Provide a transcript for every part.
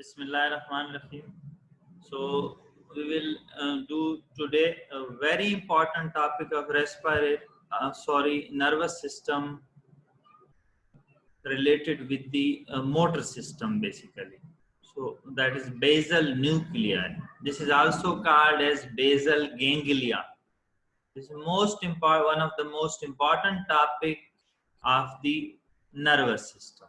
Bismillahirrahmanirrahim. So we will do today a very important topic of nervous system related with the motor system basically. So that is basal nuclei. This is also called as basal ganglia. This is one of the most important topic of the nervous system.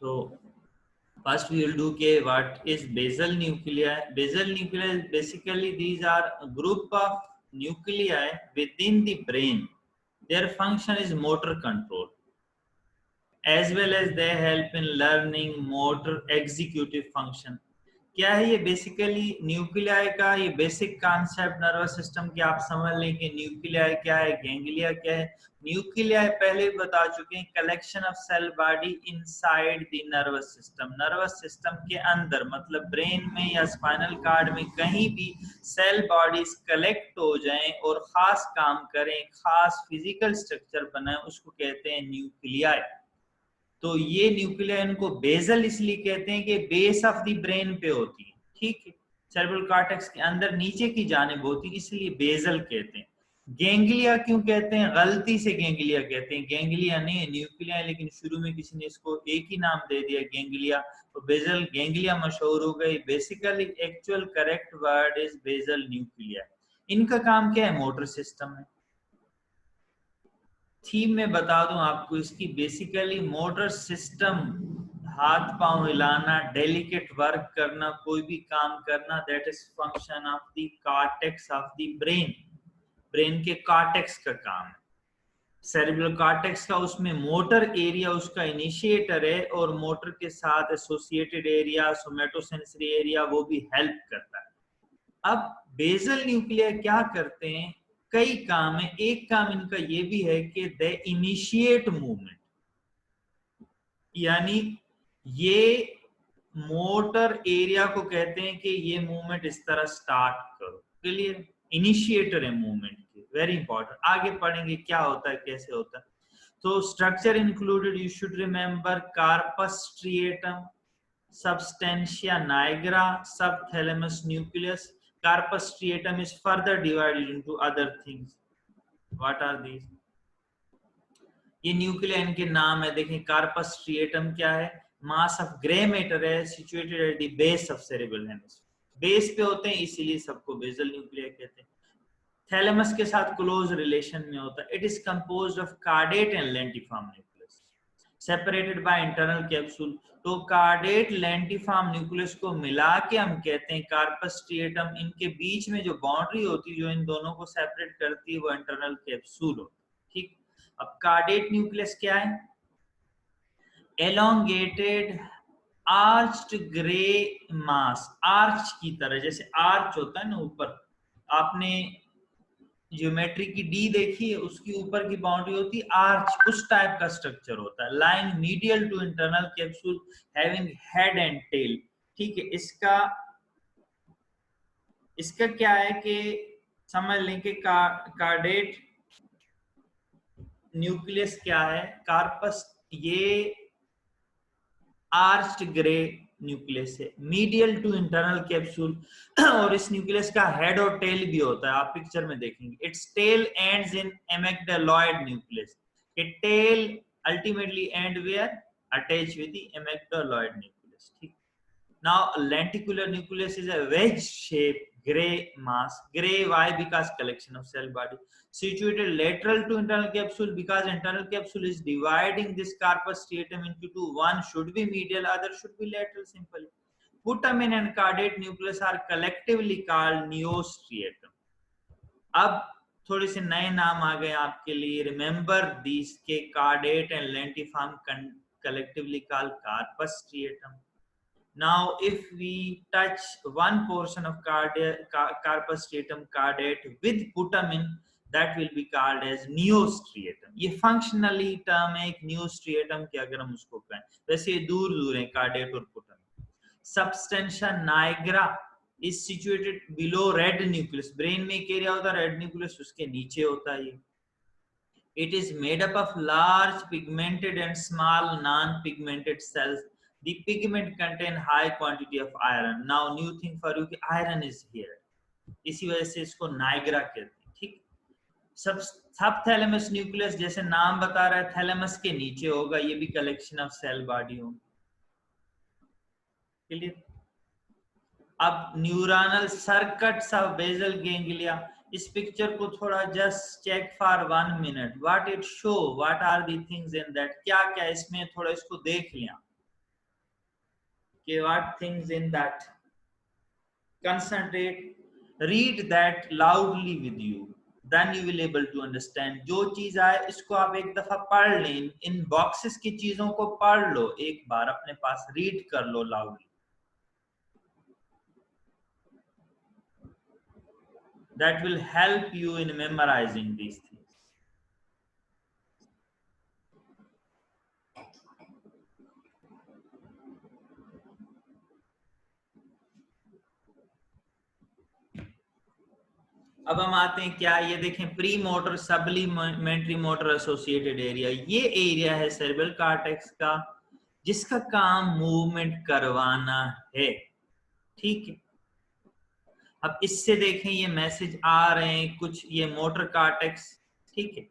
So first we will do what is basal nuclei. Basal nuclei, basically these are a group of nuclei within the brain. Their function is motor control, as well as they help in learning, motor, executive function. क्या है ये basically nuclei का ये basic concept nervous system की आप समझ लें कि न्यूक्लियाई क्या है, गैंग्लिया क्या है. न्यूक्लियाई पहले भी बता चुके हैं, collection of cell body inside the nervous system. Nervous system के अंदर मतलब ब्रेन में या स्पाइनल कार्ड में कहीं भी सेल बॉडीज कलेक्ट हो जाएं और खास काम करें, खास फिजिकल स्ट्रक्चर बनाएं, उसको कहते हैं न्यूक्लियाई. तो ये न्यूक्लियाई इनको बेजल इसलिए कहते हैं कि बेस ऑफ द ब्रेन पे होती है. ठीक है, सेरेब्रल कॉर्टेक्स के अंदर नीचे की जानिब होती है, इसलिए बेजल कहते हैं. गैंग्लिया क्यों कहते हैं? गलती से गैंग्लिया कहते हैं, गैंग्लिया नहीं है, न्यूक्लिया, लेकिन शुरू में किसी ने इसको एक ही नाम दे दिया गैंग्लिया, तो बेजल गैंग्लिया मशहूर हो गई. Basically actual correct word is basal nuclei. इनका काम क्या है? मोटर सिस्टम है. थीम में बता दूं आपको इसकी, बेसिकली मोटर सिस्टम, हाथ पांव हिलाना, डेलिकेट वर्क करना, कोई भी काम करना, that is function of the cortex of the brain. Brain के कॉर्टेक्स का काम है. सेरेब्रल कॉर्टेक्स का उसमें मोटर एरिया उसका इनिशिएटर है और मोटर के साथ एसोसिएटेड एरिया, सोमेटोसेंसरी एरिया, वो भी हेल्प करता है. अब बेजल न्यूक्लिया क्या करते हैं? कई काम है. एक काम इनका ये भी है कि दे इनिशिएट मूवमेंट, यानी ये मोटर एरिया को कहते हैं कि ये मूवमेंट इस तरह स्टार्ट करो. क्लियर? इनिशिएटर है मूवमेंट के. Very important. आगे पढ़ेंगे क्या होता है, कैसे होता है. तो structure included, you should remember, corpus striatum, substantia nigra, subthalamus nucleus. Corpus striatum is further divided into other things. What are these? ये न्यूक्लिया इनके नाम है. देखें, कार्पस स्ट्रिएटम क्या है? मास ऑफ ग्रे मैटर है, situated at the base of cerebral hemisphere. Base पे होते हैं, इसीलिए सबको बेसल न्यूक्लिया कहते हैं. थैलेमस के साथ क्लोज रिलेशन में होता है. It is composed of caudate and lentiform nucleus, separated by internal capsule. तो कार्डेट लेंटिफॉर्म न्यूक्लियस को मिला के हम कहते हैं कार्पस स्ट्रिएटम. इनके बीच में जो बाउंड्री होती है जो इन दोनों को सेपरेट करती है, वो इंटरनल कैप्सूल होती है. ठीक. अब कार्डेट न्यूक्लियस क्या है? एलोंगेटेड आर्च्ड ग्रे मास, आर्च की तरह, जैसे आर्च होता है ना ऊपर, आपने ज्योमेट्री की डी देखी है, उसकी ऊपर की बाउंड्री होती है आर्च, उस टाइप का स्ट्रक्चर होता है. Line medial to internal capsule, having head and tail. ठीक है. इसका क्या है कि समझ लें कि कार्डेट न्यूक्लियस क्या है? कार्पस ये आर्च्ड ग्रे न्यूक्लियस है, मीडियल टू इंटरनल कैप्सूल, और इस न्यूक्लियस का हेड और टेल भी होता है, आप पिक्चर में देखेंगे. Its tail ends in amygdaloid nucleus. It tail ultimately end where? Attach with the amygdaloid nucleus. ठीक. Now lenticular nucleus is a wedge shape gray mass. Gray, why? Because collection of cell body, situated lateral to internal capsule, because internal capsule is dividing this corpus striatum into two. One should be medial, other should be lateral. Simply, putamen and caudate nucleus are collectively called neostriatum. अब थोड़े से नए नाम आ गए आपके लिए. Remember these के caudate and lentiform collectively called corpus striatum. Now, if we touch one portion of corpus striatum caudate with putamen, that will be called as neostriatum. ये functionally term है एक neostriatum के, अगर हम उसको कहें. वैसे ये दूर दूर है caudate और putamen. Substantia nigra is situated below red nucleus. Brain में एक एरिया होता है रेड न्यूक्लियस, उसके नीचे होता है ये. It is made up of large pigmented and small non-pigmented cells. The pigment contain high quantity of iron. Now new thing for you कि iron is here. इसी वजह से इसको नाइग्रा कहते हैं, ठीक। सब थैलेमस न्यूक्लियस जैसे नाम बता रहा है थैलेमस के नीचे होगा, ये भी कलेक्शन ऑफ सेल बॉडी होगी, क्लियर। अब neuronal circuits of basal ganglia, इस पिक्चर को थोड़ा just check for 1 minute, what it show, what are the things in that, क्या क्या इसमें, थोड़ा इसको देख लिया कि what things in that, concentrate, read that loudly with you, then you will able to understand. जो चीज आए इसको आप एक दफा पढ़ लें, इन बॉक्सेस की चीजों को पढ़ लो एक बार, अपने पास रीड कर लो loudly, that will help you in memorizing these things. अब हम आते हैं क्या, ये देखें pre motor supplementary motor associated area, ये एरिया है सेरेब्रल कॉर्टेक्स का जिसका काम मूवमेंट करवाना है, ठीक है। अब इससे देखें ये मैसेज आ रहे हैं कुछ, ये मोटर कॉर्टेक्स, ठीक है,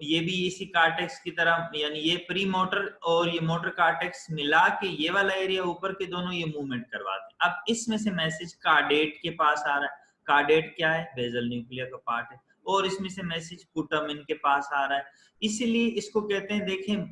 ये भी इसी कॉर्टेक्स की तरह, यानी ये प्री मोटर और ये मोटर कॉर्टेक्स मिला के ये वाला एरिया ऊपर के दोनों ये मूवमेंट करवाते हैं। अब इसमें से मैसेज कार्डेट के पास आ रहा है, कार्डेट क्या है, बेसल न्यूक्लिया का पार्ट है, और इसमें से मैसेज पुटामिन के पास आ रहा है, इसीलिए इसको कहते हैं, देखें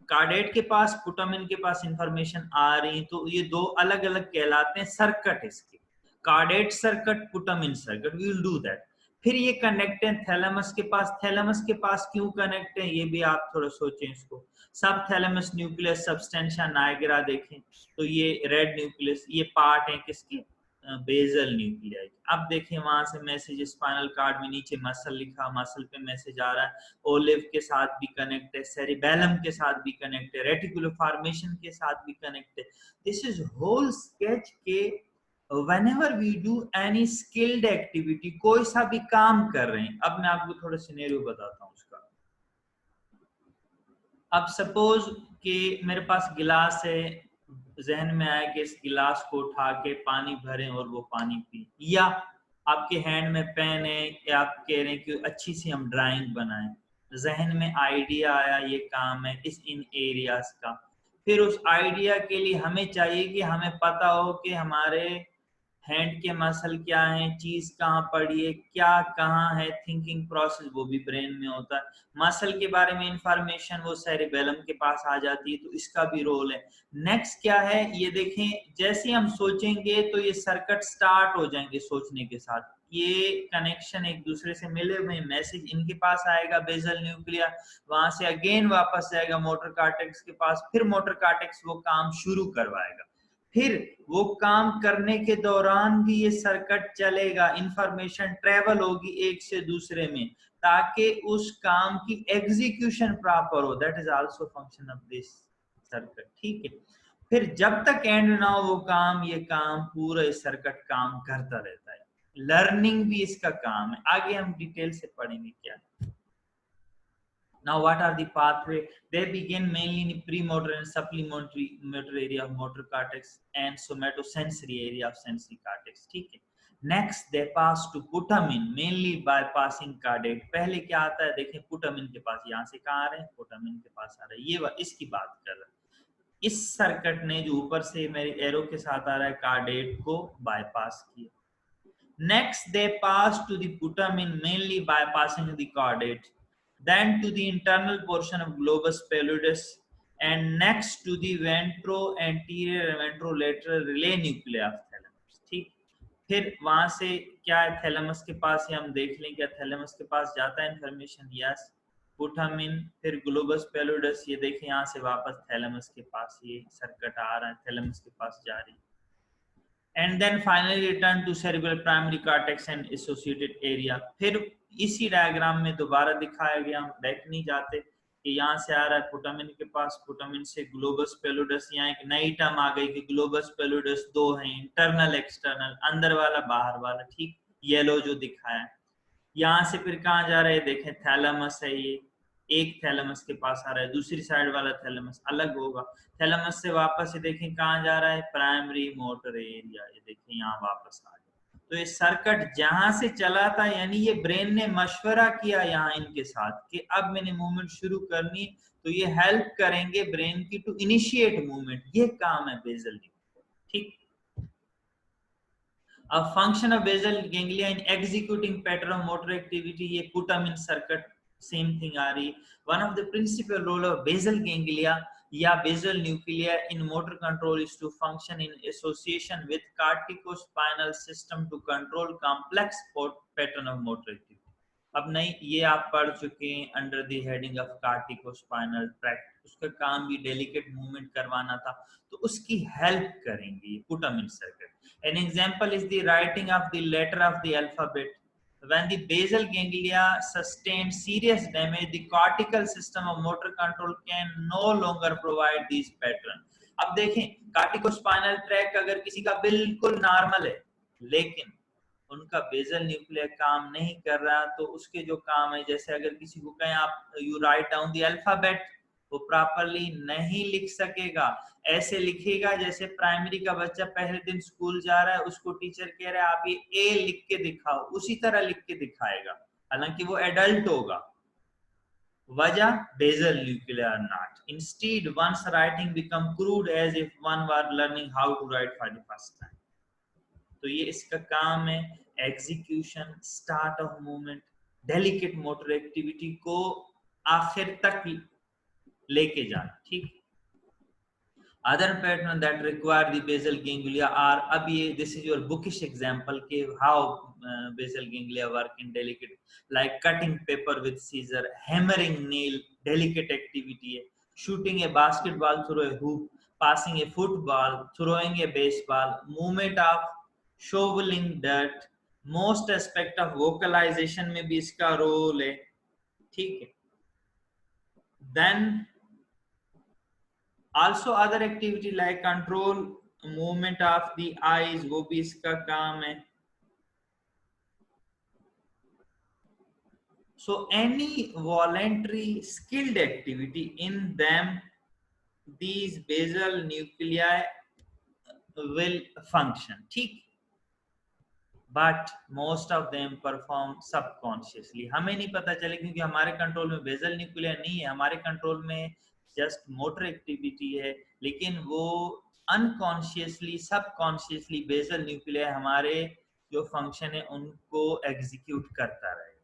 कार्डेट के पास पुटामिन के पास इंफॉर्मेशन आ रही, तो ये दो अलग अलग कहलाते हैं सर्किट, इसके caudate circuit, putamen circuit, we will do that. फिर ये कनेक्ट है थैलेमस के पास, थैलेमस के पास क्यों कनेक्ट है ये भी आप थोड़ा सोचें इसको। सब थैलेमस न्यूक्लियस सब्सटेंशिया नाइग्रा देखें तो ये रेड न्यूक्लियस, ये पार्ट है किसके, बेसल न्यूक्लिया। अब देखें वहां से मैसेज स्पाइनल कार्ड में नीचे मसल लिखा, मसल पे मैसेज आ रहा है, ओलिव के साथ भी कनेक्ट है, सेरिबेलम के साथ भी कनेक्ट है, रेटिकुलर फॉर्मेशन के साथ भी कनेक्ट है। दिस इज होल स्केच के whenever we do any skilled activity, कोई सा भी काम कर रहे हैं, अब मैं आपको थोड़ा सिनेरियो बताता हूँ उसका। अब सपोज कि मेरे पास गिलास है, जहन में आया कि इस गिलास को उठा के पानी भरें और वो पानी पी, या आपके हैंड में पेन है, या आप कह रहे हैं कि अच्छी सी हम ड्राइंग बनाएं, जहन में आइडिया आया ये काम है इस इन एरियाज का। फिर उस आइडिया के लिए हमें चाहिए कि हमें पता हो कि हमारे हैंड के मसल क्या है, चीज कहाँ पड़ी है, क्या कहाँ है, थिंकिंग प्रोसेस वो भी ब्रेन में होता है, मसल के बारे में इंफॉर्मेशन वो सेरिबेलम के पास आ जाती है, तो इसका भी रोल है। नेक्स्ट क्या है ये देखें, जैसे हम सोचेंगे तो ये सर्किट स्टार्ट हो जाएंगे सोचने के साथ, ये कनेक्शन एक दूसरे से मिले हुए, मैसेज इनके पास आएगा बेसल न्यूक्लिया, वहां से अगेन वापस जाएगा मोटर कॉर्टेक्स के पास, फिर मोटर कॉर्टेक्स वो काम शुरू करवाएगा, फिर वो काम करने के दौरान भी ये सर्किट चलेगा, इंफॉर्मेशन ट्रेवल होगी एक से दूसरे में ताकि उस काम की एग्जीक्यूशन प्रॉपर हो, that is also function of this circuit, ठीक है। फिर जब तक एंड ना हो वो काम, ये काम पूरा सर्किट काम करता रहता है, लर्निंग भी इसका काम है, आगे हम डिटेल से पढ़ेंगे क्या। Now, what are the pathway? They begin mainly in premotor and supplementary motor area of motor cortex and somatosensory area of sensory cortex. ठीक है. Next, they pass to putamen, mainly by passing caudate. पहले क्या आता है देखें, पुटामिन के पास, यहाँ से कहाँ आ रहे हैं, पुटामिन के पास आ रहे हैं, ये इसकी बात कर रहा है। इस सर्किट ने जो ऊपर से मेरे एरो के साथ आ रहा है कार्डेट को बाईपास किया। Next, they pass to the putamen, mainly bypassing the caudate. Then to the internal portion of globus pallidus, and next to the ventro-anterior and ventrolateral relay nuclei of thalamus. ठीक, फिर वहां से क्या है, थैलेमस के पास ही हम देख लें, क्या थैलेमस के पास जाता है इंफॉर्मेशन, यस, पुटामिन, फिर ग्लोबस पैलोडस, ये देखें यहाँ से वापस थैलेमस के पास ये सर्किट आ रहा है, थैलेमस के पास जा रही है, and then finally return to cerebral primary cortex and associated area। फिर इसी डायग्राम में दोबारा दिखाया गया, हम बैक नहीं जाते, कि यहाँ से आ रहा है पुटामिन के पास, पुटामिन से ग्लोबस पेलुडस, यहाँ एक नई टर्म आ गई कि ग्लोबस पेलुडस दो हैं, इंटरनल एक्सटर्नल, अंदर वाला बाहर वाला, ठीक, येलो जो दिखाया है। यहाँ से फिर कहाँ जा रहे हैं देखें, थैलेमस है ये, एक थैलेमस के पास आ रहा है, दूसरी साइड वाला थैलेमस अलग होगा। थैलेमस से वापस ये देखें कहाँ जा रहा है, प्राइमरी मोटर एरिया, ये देखें यहाँ वापस आ गया। तो ये सर्किट जहां से चला था, यानी ये ब्रेन ने मशवरा किया यहाँ इनके साथ कि अब मैंने मूवमेंट शुरू करनी, तो ये हेल्प करेंगे ब्रेन की टू इनिशिएट मूवमेंट। ये काम है बेसल न्यूक्लिया, ठीक। A function of basal ganglia in executing pattern of motor activity, ये putamen circuit same thing आ रही। One of the principal role of basal ganglia या basal nuclei in motor control is to function in association with corticospinal system to control complex pattern of motor activity। अब नहीं, ये आप पढ़ चुके हैं under the heading of corticospinal tract, उसका काम भी डेलिकेट मूवमेंट करवाना था, तो उसकी हेल्प करेंगे ये putamen circuit. An example is the writing of the letter of the alphabet. When the basal ganglia sustain serious damage, the cortical system of motor control can no longer provide these pattern। अब देखें, कार्टिकोस्पाइनल tract अगर किसी का बिल्कुल normal है, लेकिन उनका basal nuclear काम नहीं कर रहा, तो उसके जो काम है, जैसे अगर किसी को कहें आप you write down the alphabet, वो प्रॉपरली नहीं लिख सकेगा, ऐसे लिखेगा जैसे प्राइमरी का बच्चा पहले दिन स्कूल जा रहा है, उसको टीचर कह रहा है आप ये ए लिख के दिखाओ, उसी तरह लिख के दिखाएगा, हालांकि वो एडल्ट होगा। वजह, basal nuclear not. Instead one's writing become crude as if one were learning how to write for the first time. तो ये इसका काम है, execution, start of movement, delicate motor activity को आखिर तक लेके जाना, ठीक। Other pattern that require the basal ganglia are, अब ये this is your bookish example के how basal ganglia work in delicate, like cutting paper with scissor, hammering nail, delicate activity है, shooting a basketball through a hoop, passing a football, throwing a baseball, movement of shovelling dirt, most aspect of vocalization में भी इसका role है, ठीक है। Then also other activity like control movement of the eyes, वो भी इसका काम है। So any voluntary skilled activity in them, these basal nuclei will function, ठीक। But most of them perform subconsciously, हमें नहीं पता चले क्योंकि हमारे कंट्रोल में बेसल न्यूक्लिया नहीं है, हमारे कंट्रोल में जस्ट मोटर एक्टिविटी है, लेकिन वो अनकॉन्शियसली, सबकॉन्शियसली बेसल न्यूक्लिया हमारे जो फंक्शन है उनको एग्जीक्यूट करता रहेगा।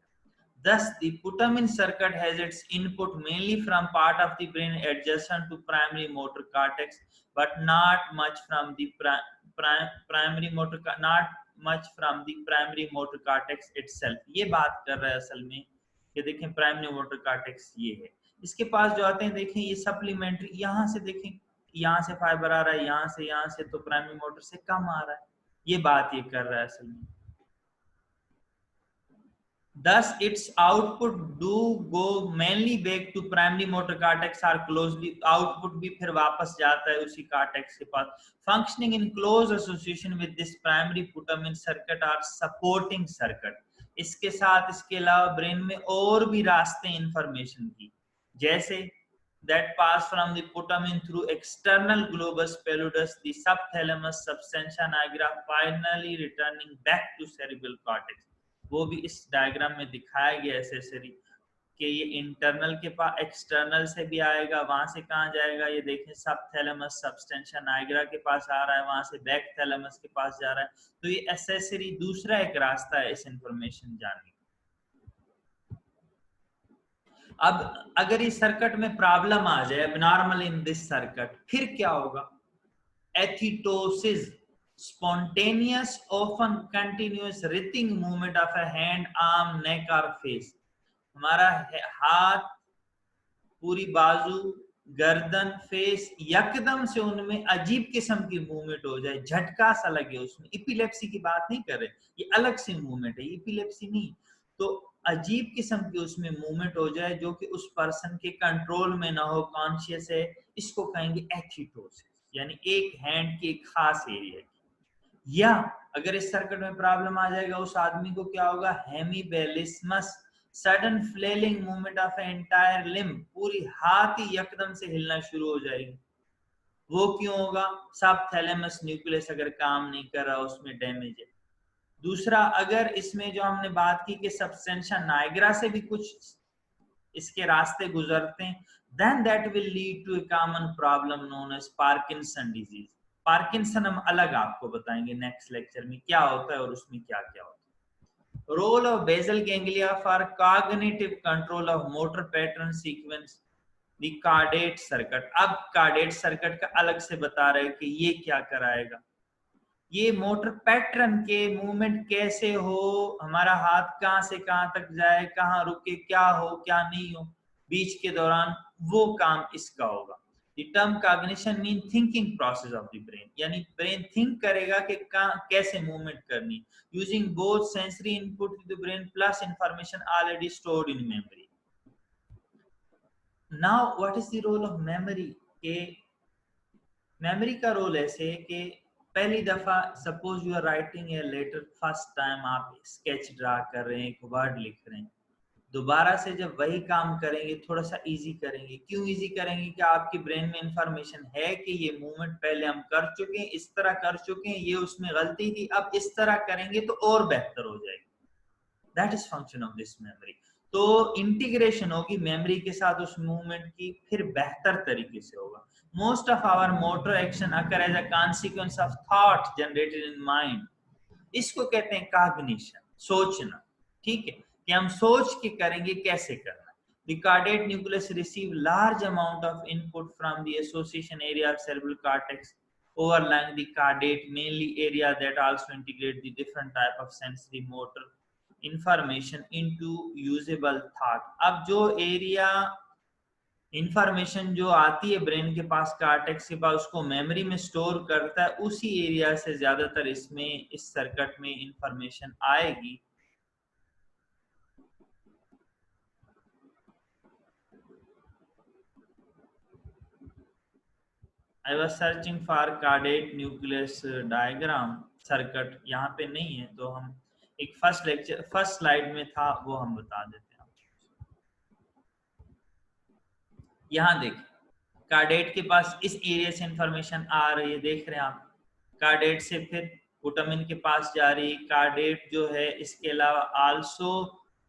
Thus, the putamen circuit has its input mainly from part of the brain adjacent to primary motor cortex, but not much from the primary motor, not much from the primary motor cortex itself। ये बात कर रहा है असल में कि देखें primary motor cortex ये है, इसके पास जो आते हैं देखें ये सप्लीमेंट्री, यहाँ से देखें यहाँ से फाइबर आ रहा है, यहाँ से तो प्राइमरी मोटर से कम आ रहा है, ये बात ये कर रहा है असल में। Thus, its output do go mainly back to primary motor cortex or closely, output भी फिर वापस जाता है उसी cortex के पास। Functioning in close association with this primary putamen circuit or supporting circuit। इसके साथ इसके अलावा ब्रेन में और भी रास्ते इंफॉर्मेशन की, जैसे that pass from the putamen through external globus pallidus, the subthalamus, substantia nigra, finally returning back to cerebral cortex। वो भी इस डायग्राम में दिखाया गया एसेसरी कि ये इंटरनल के पास, एक्सटर्नल से भी आएगा, वहां से कहाँ जाएगा, ये देखें सब थैलेमस सब्सटेंशिया नाइग्रा के पास आ रहा है, वहां से बैक थैलेमस के पास जा रहा है, तो ये एसेसरी दूसरा एक रास्ता है इस इंफॉर्मेशन जानने का। अब अगर इस सर्किट में प्रॉब्लम आ जाए, एबनॉर्मल इन दिस सर्किट, फिर क्या होगा? एथिटोसिस, spontaneous often continuous writhing movement of a hand, arm, neck or face। हमारा हाथ, पूरी बाजू, गर्दन, फेस, यकदम से उनमें अजीब किस्म की मूवमेंट हो जाए, झटका सा लगे उसमें। इपिलेप्सी की बात नहीं कर रहे, ये अलग से मूवमेंट है, इपिलेप्सी नहीं, तो अजीब किस्म की उसमें मूवमेंट हो जाए जो कि उस पर्सन के कंट्रोल में ना हो, कॉन्शियस है, इसको कहेंगे एथिटोसिस, यानी एक हैंड की एक खास एरिया की। या अगर इस सर्किट में प्रॉब्लम आ जाएगा, उस आदमी को क्या होगा? Hemiballismus sudden flailing movement of entire limb, पूरी हाथ ही एकदम से हिलना शुरू हो जाएगी। वो क्यों होगा? सब थैलेमस न्यूक्लियस अगर काम नहीं कर रहा, उसमें डैमेज है। दूसरा, अगर इसमें जो हमने बात की कि सब्सटेंशिया नाइग्रा से भी कुछ इसके रास्ते गुजरते हैं, then that will lead to a common problem known as Parkinson disease. Parkinson हम अलग आपको बताएंगे नेक्स्ट लेक्चर में क्या होता है और उसमें क्या क्या होता है। Role of basal ganglia for cognitive control of motor pattern sequence, the caudate circuit. अब कार्डेट सर्किट का अलग से बता रहे हैं कि ये क्या कराएगा, ये मोटर पैटर्न के मूवमेंट कैसे हो, हमारा हाथ कहां से कहां तक जाए, कहां रुके, क्या हो क्या नहीं हो बीच के दौरान, वो काम इसका होगा। The term cognition mean thinking process of the brain, यानी ब्रेन थिंक करेगा कि कैसे मूवमेंट करनी, using both sensory input to the brain plus information already stored in memory. Now what is the role of memory? के memory का role ऐसे है कि पहली दफा suppose you are writing a letter, first time आप sketch draw कर रहे हैं, एक वर्ड लिख रहे हैं, दोबारा से जब वही काम करेंगे थोड़ा सा इजी करेंगे। क्यों इजी करेंगे? कि आपकी ब्रेन में इंफॉर्मेशन है कि ये मूवमेंट पहले हम कर चुके हैं, इस तरह कर चुके हैं, ये उसमें गलती थी, अब इस तरह करेंगे तो और बेहतर हो जाएगी। That is function of this memory. तो इंटीग्रेशन होगी मेमोरी के साथ उस मूवमेंट की, फिर बेहतर तरीके से होगा। Most of our motor action occur as a consequence of thought generated in mind, इसको कहते हैं कॉग्निशन, सोचना। ठीक है, कि हम सोच के करेंगे कैसे करना। The caudate nucleus receive large amount of input from the association area of cerebral cortex overlying the caudate, mainly area that also integrate the different type of sensory motor information into usable thought। अब जो area information जो आती है brain के पास, cortex के पास, उसको memory में store करता है, उसी एरिया से ज्यादातर इसमें इस सर्किट में इंफॉर्मेशन आएगी। I was searching for caudate nucleus diagram circuit, यहाँ पे नहीं है तो हम एक फर्स्ट स्लाइड में था वो हम बता देते हैं। यहाँ देखिए, कार्डेट के पास इस एरिया से इंफॉर्मेशन आ रही है, देख रहे हैं आप। कार्डेट से फिर पुटामिन के पास जा रही है। कार्डेट जो है, इसके अलावा also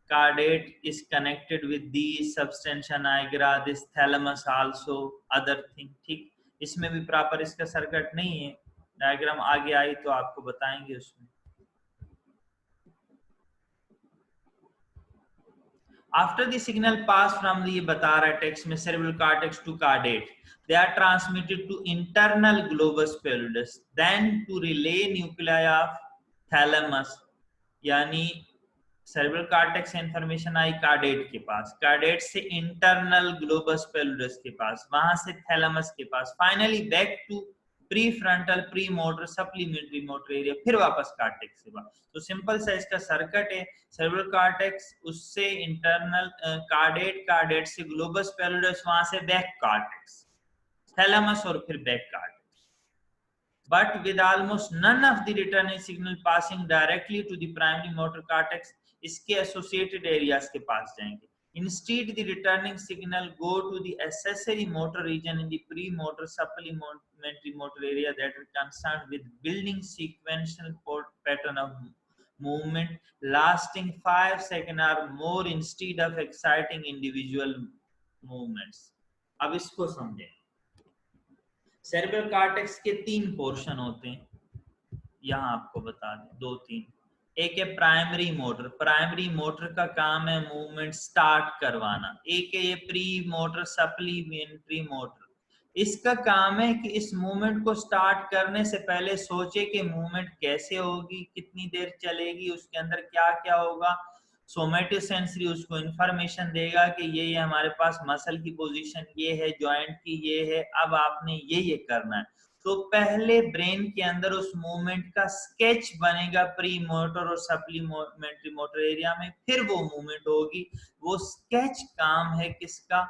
caudate is connected with the substantia nigra, this thalamus also other thing. ठीक, इसमें भी प्रॉपर इसका सर्किट नहीं है, डायग्राम आगे आई तो आपको बताएंगे उसमें। After the signal pass from the बता रहा है टेक्स्ट में cerebral cortex to caudate, they are transmitted to internal globus pallidus, then to relay nuclei of thalamus, यानी सेरेब्रल कॉर्टेक्स से इंफॉर्मेशन आई कार्डेट के पास, कार्डेट से इंटरनल ग्लोबस पेलुडस के पास, वहां से थैलेमस के पास, finally back to pre frontal pre motor supplementary motor area, फिर वापस कॉर्टेक्स के पास। तो सिंपल सा इसका सर्किट है, सेरेब्रल कॉर्टेक्स, उससे इंटरनल कार्डेट, कार्डेट से ग्लोबस पेलुडस, वहां से बैक कॉर्टेक्स, थैलेमस और फिर back cortex. But with almost none of the returning signal passing directly to the primary motor cortex, इसके associated areas के पास जाएंगे। Instead, the returning signal go to the accessory motor region in the premotor supplementary motor area that are concerned with building sequential pattern of movement lasting 5 seconds or more instead of exciting individual movements। अब इसको समझें। Cerebral cortex के 3 portion होते हैं, यहाँ आपको बता दें 2-3। एक है प्राइमरी मोटर, प्राइमरी मोटर का काम है मूवमेंट स्टार्ट करवाना। एक है ये प्री मोटर सप्लीमेंट्री मोटर, इसका काम है कि इस मूवमेंट को स्टार्ट करने से पहले सोचे कि मूवमेंट कैसे होगी, कितनी देर चलेगी, उसके अंदर क्या क्या होगा। सोमेटो सेंसरी उसको इंफॉर्मेशन देगा कि ये हमारे पास मसल की पोजीशन ये है, जॉइंट की ये है, अब आपने ये करना है। तो पहले ब्रेन के अंदर उस मूवमेंट का स्केच बनेगा प्री मोटर और सप्लीमेंट्री मोटर एरिया में, फिर वो मूवमेंट होगी। वो स्केच काम है किसका?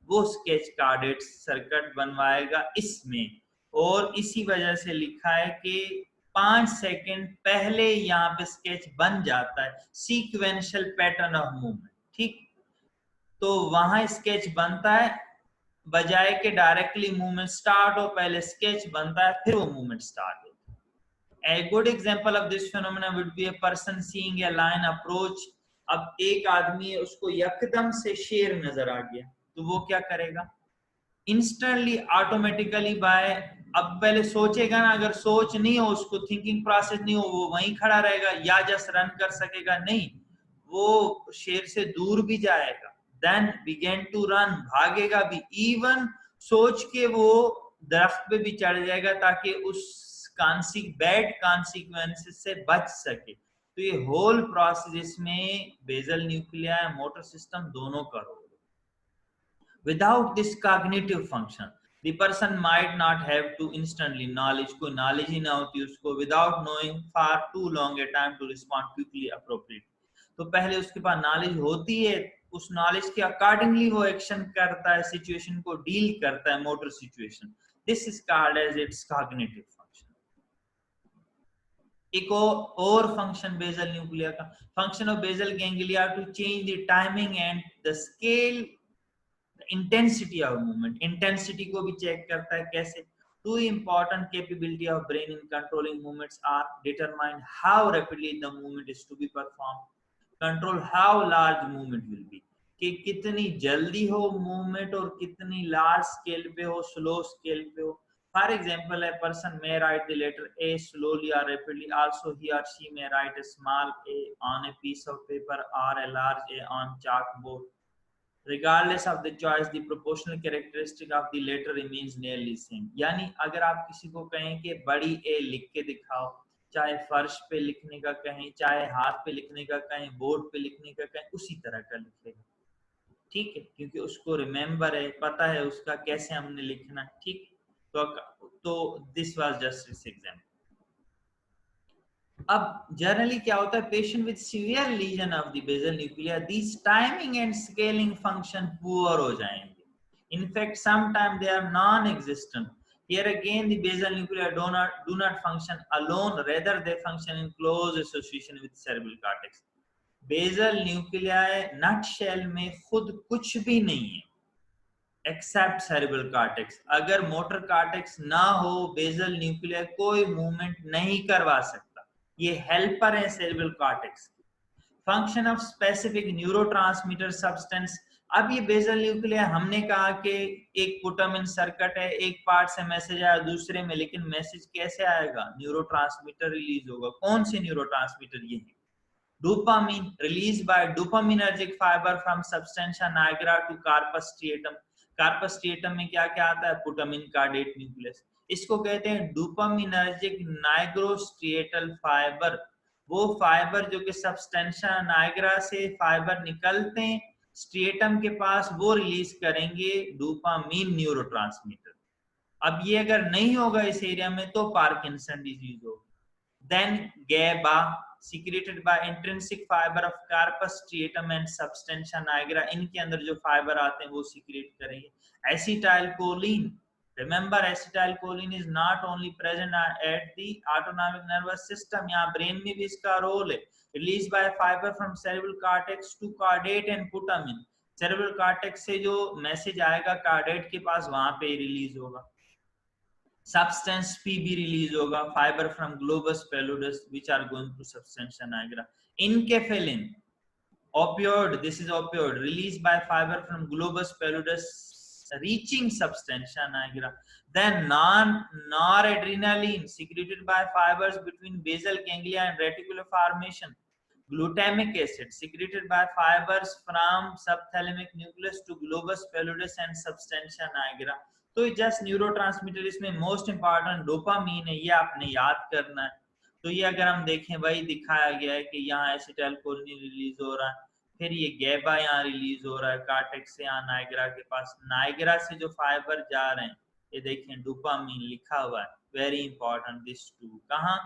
वो स्केच कार्डेट सर्किट बनवाएगा इसमें, और इसी वजह से लिखा है कि 5 सेकंड पहले यहाँ पे स्केच बन जाता है सीक्वेंशियल पैटर्न ऑफ मूवमेंट। ठीक, तो वहां स्केच बनता है, बजाय के डायरेक्टली मूवमेंट स्टार्ट हो, पहले स्केच बनता है फिर वो मूवमेंट स्टार्ट हो। A good example of this phenomenon would be a person seeing a lion approach. अब एक आदमी है, उसको यकदम से शेर नजर आ गया, तो वो क्या करेगा? इंस्टेंटली ऑटोमेटिकली बाय, अब पहले सोचेगा ना, अगर सोच नहीं हो, उसको थिंकिंग प्रोसेस नहीं हो, वो वहीं खड़ा रहेगा या जस्ट रन कर सकेगा? नहीं, वो शेर से दूर भी जाएगा, देन बिगेन टू रन, भागेगा भी, इवन सोच के वो दरख्त पे भी चढ़ जाएगा ताकि उस बैड कॉन्सिक्वेंसेस से बच सके। तो ये होल प्रोसेस इसमें बेसल न्यूक्लिया, मोटर सिस्टम दोनों का role. Without this cognitive function, the person might not have to instantly knowledge, कोई knowledge ही ना होती उसको, without knowing for too long a time to respond quickly appropriately. तो पहले उसके पास knowledge होती है, उस knowledge के accordingly वो action करता है, situation को deal करता है, motor situation. This is called as its cognitive function. एक और फंक्शन बेसल न्यूक्लिया का, function of basal ganglia to change the timing and the scale intensity of movement, intensity को भी चेक करता है। कैसे? Two important capability of brain in controlling movements are determined how rapidly the movement is to be perform, control how large movement will be, कि कितनी जल्दी हो movement और कितनी लार्ज स्केल पे हो, स्लो स्केल पे हो। For example, a person may write the letter A slowly or rapidly. Also, he or she may write a small a on a piece of paper or a large A on chalkboard. Regardless of the choice, the proportional characteristic of the letter remains nearly same. यानी अगर आप किसी को कहें कि बड़ी A लिख के दिखाओ, चाहे फर्श पे लिखने का कहें, चाहे हाथ पे लिखने का कहें, बोर्ड पे लिखने का कहें, उसी तरह का लिखेगा। ठीक है, क्योंकि उसको रिमेम्बर है, पता है उसका कैसे हमने लिखना। ठीक, तो this was just this example. अब जनरली क्या होता है, patient with severe lesion of the basal nuclei, this timing and scaling function poor हो जाएंगे, in fact sometime they are non existent. Here again the basal nuclei do not function alone, rather they function in close association with cerebral cortex. Basal nuclei nutshell में खुद कुछ भी नहीं है except cerebral cortex. अगर motor cortex ना हो, basal Nucleya कोई मूवमेंट नहीं करवा सकता, ये हेल्पर है cerebral cortex. Function of specific neurotransmitter substance, अब ये बेसल न्यूक्लिया, हमने कहा कि एक पुटामिन सर्किट है, एक पार्ट से मैसेज आया दूसरे में, लेकिन मैसेज कैसे आएगा? न्यूरोट्रांसमीटर रिलीज होगा। कौन से न्यूरोट्रांसमीटर? ये है dopamine, released by dopaminergic fiber from substantia nigra to corpus striatum. Corpus striatum में क्या क्या आता है? Putamen caudate nucleus. इसको कहते हैं डोपामिनर्जिक नाइग्रोस्ट्रिएटल फाइबर। वो फाइबर जो कि सब्सटेंशिया नाइग्रा से फाइबर निकलते हैं स्ट्रिएटम के पास, वो रिलीज करेंगे डोपामिन न्यूरोट्रांसमीटर। अब ये अगर नहीं होगा इस एरिया में तो पार्किंसन डिजीज होगा। Then GABA secreted by intrinsic fiber of carpus striatum and substantia nigra, इनके अंदर जो फाइबर आते हैं वो सीक्रेट करेंगे। Acetylcholine, remember acetylcholine is not only present at the autonomic nervous system, यहाँ ब्रेन में भी इसका रोल है। Released by fiber from cerebral cortex to caudate and putamen, cerebral cortex से जो मैसेज आएगा caudate के पास, वहां पे रिलीज होगा। Substance P भी रिलीज होगा, fibre from globus pallidus which are going to substantia nigra. Enkephalin, opioid, this is opioid, released by fiber from globus pallidus reaching substantia nigra. Then noradrenaline, secreted by fibers between basal ganglia and reticular formation. Glutamic acid, secreted by fibers from subthalamic nucleus to globus pallidus and substantia nigra. तो just neurotransmitter इसमें most important dopamine है, ये आपने याद करना है। तो ये अगर हम देखें भाई, दिखाया गया है कि यहाँ एसिटाइलकोलिन रिलीज हो रहा है, फिर ये गैबा यहाँ रिलीज हो रहा है कॉर्टेक्स से, यहाँ नाइग्रा के पास, नाइग्रा से जो फाइबर जा रहे हैं ये देखें डोपामीन लिखा हुआ है, वेरी इंपॉर्टेंट दिस टू, कहाँ?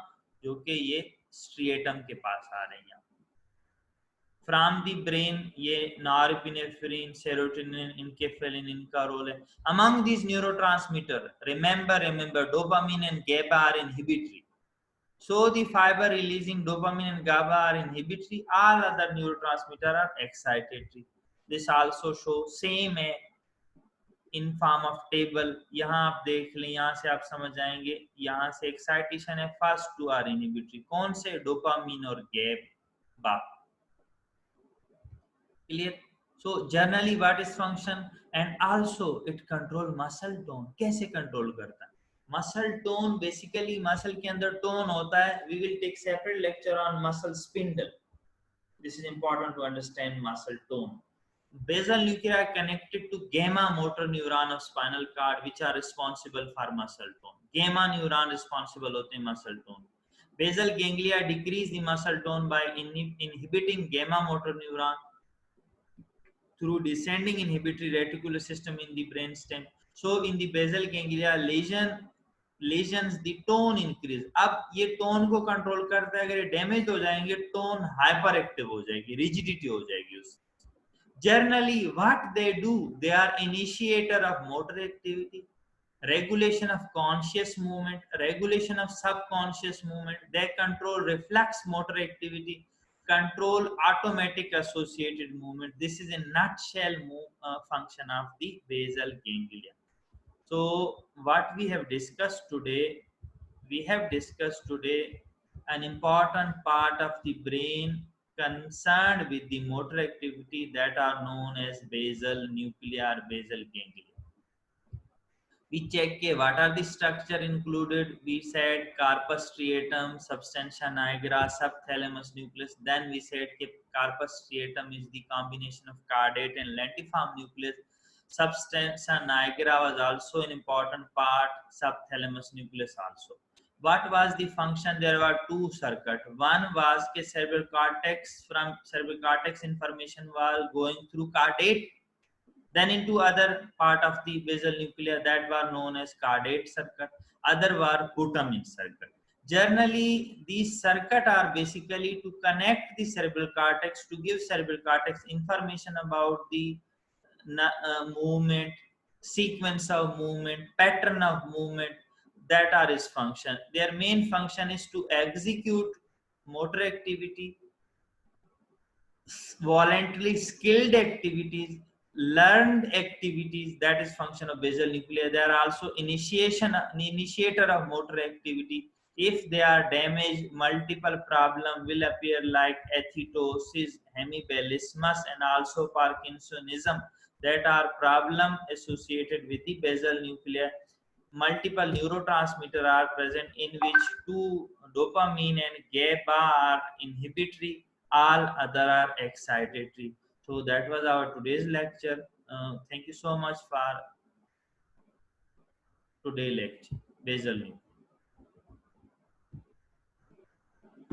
जो कि ये स्ट्रिएटम के पास आ रहे हैं। फ्रॉम द ब्रेन ये नॉरएपिनेफ्रिन, सेरोटोनिन, एनकेफेलिन इनका रोल है। Among this neurotransmitter, remember dopamine and GABA are inhibitory. So the fiber releasing dopamine and GABA are inhibitory. All other neurotransmitter are excitatory. This also shows same है in form of table. यहाँ आप देख लें, यहाँ से आप समझ जाएंगे. यहाँ से एक्साइटेशन है, फर्स्ट टू आर इनहिबिटरी. कौन से? डोपामिन और गैबा. Clear? So generally what is function and also it control muscle tone. कैसे कंट्रोल करता है? मसल टोन बेसिकली मसल के अंदर टोन होता है. We will take separate lecture on muscle spindle. This is important to understand muscle tone. Basal nuclei are connected to gamma motor neuron of spinal cord, which are responsible for muscle tone. Gamma neuron responsible होते हैं muscle tone. Basal ganglia decrease the muscle tone by inhibiting gamma motor neuron through descending inhibitory reticular system in the brainstem. So in the basal ganglia lesions the tone increase. अब ये tone को control करता है. अगर ये damage हो जाएंगे tone hyper active हो जाएगी, रिजिडिटी हो जाएगी उससे. Generally what they do, they are initiator of motor activity, regulation of conscious movement, regulation of subconscious movement. They control reflex motor activity, control automatic associated movement. This is a nutshell function of the basal ganglia. So what we have discussed today, an important part of the brain concerned with the motor activity that are known as basal nuclei or basal ganglia. We check what are the structure included. We said corpus striatum, substantia nigra, subthalamus nucleus. Then we said corpus striatum is the combination of caudate and lentiform nucleus. Substantia nigra was also an important part, subthalamus nucleus also. What was the function? There were two circuits. One was cerebral cortex. From cerebral cortex information was going through caudate, then into other part of the basal nuclei that were known as caudate circuit. Other were putamen circuit. Generally, these circuits are basically to connect the cerebral cortex, to give cerebral cortex information about the movement, sequence of movement, pattern of movement. That are its function. Their main function is to execute motor activity, voluntarily skilled activities, learned activities. That is function of basal nuclei. They are also initiator of motor activity. If they are damaged, multiple problem will appear like athetosis, hemiplegismus, and also Parkinsonism. That are problem associated with the basal nuclei. Multiple neurotransmitters are present in which two, dopamine and GABA, are inhibitory, all other are excitatory. So that was our today's lecture. Thank you so much for today lecture, basal nuclei.